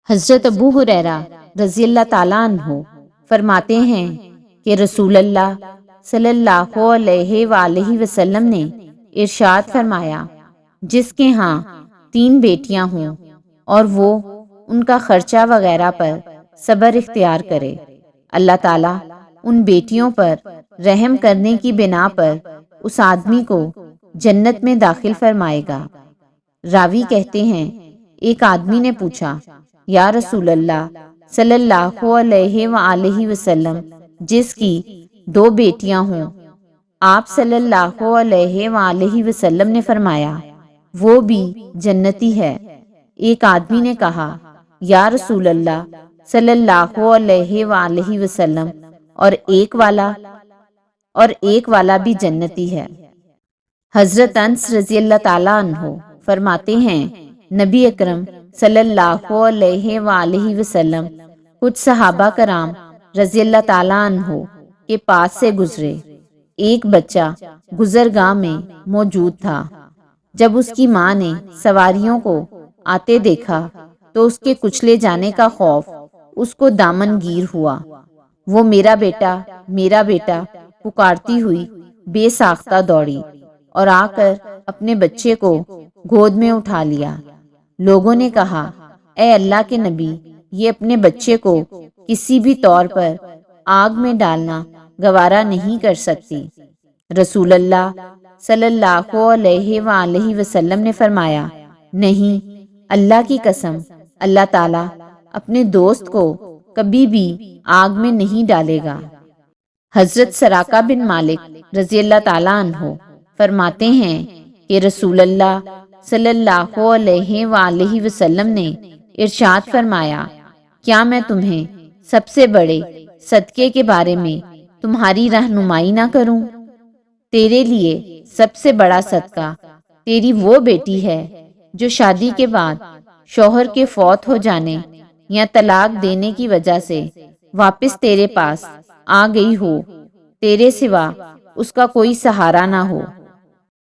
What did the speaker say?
حضرت ابو ہریرہ رضی اللہ تعالیٰ عنہ فرماتے ہیں کہ رسول اللہ صلی اللہ علیہ وآلہ وسلم نے ارشاد فرمایا، جس کے ہاں 3 بیٹیاں ہوں اور وہ ان کا خرچہ وغیرہ پر صبر اختیار کرے، اللہ تعالیٰ ان بیٹیوں پر رحم کرنے کی بنا پر اس آدمی کو جنت میں داخل فرمائے گا۔ راوی کہتے ہیں، ایک آدمی نے پوچھا، یا رسول اللہ صلی اللہ علیہ وآلہ وسلم، جس کی 2 بیٹیاں ہوں؟ آپ صلی اللہ علیہ وآلہ وسلم نے فرمایا، وہ بھی جنتی ہے۔ ایک آدمی نے کہا، یا رسول اللہ صلی اللہ علیہ وآلہ وسلم، اور ایک والا بھی جنتی ہے۔ حضرت انس رضی اللہ تعالیٰ عنہ فرماتے ہیں، نبی اکرم صلی اللہ علیہ وآلہ وسلم کچھ صحابہ کرام رضی اللہ تعالیٰ عنہ کے پاس سے گزرے۔ ایک بچہ گزرگاہ میں موجود تھا۔ جب اس کی ماں نے سواریوں کو آتے دیکھا تو اس کے کچلے جانے کا خوف اس کو دامن گیر ہوا۔ وہ میرا بیٹا پکارتی ہوئی بے ساختہ دوڑی اور آ کر اپنے بچے کو گود میں اٹھا لیا۔ لوگوں نے کہا، اے اللہ کے نبی، یہ اپنے بچے کو کسی بھی طور پر آگ میں ڈالنا گوارا نہیں کر سکتی۔ رسول اللہ صلی اللہ علیہ وآلہ وسلم نے فرمایا، نہیں، اللہ کی قسم، اللہ تعالیٰ اپنے دوست کو کبھی بھی آگ میں نہیں ڈالے گا۔ حضرت سراقہ بن مالک رضی اللہ تعالیٰ عنہ فرماتے ہیں کہ رسول اللہ صلی اللہ علیہ وآلہ وسلم نے ارشاد فرمایا، کیا میں تمہیں سب سے بڑے صدقے کے بارے میں تمہاری رہنمائی نہ کروں؟ تیرے لیے سب سے بڑا صدقہ تیری وہ بیٹی ہے جو شادی کے بعد شوہر کے فوت ہو جانے یا طلاق دینے کی وجہ سے واپس تیرے پاس آ گئی ہو، تیرے سوا اس کا کوئی سہارا نہ ہو۔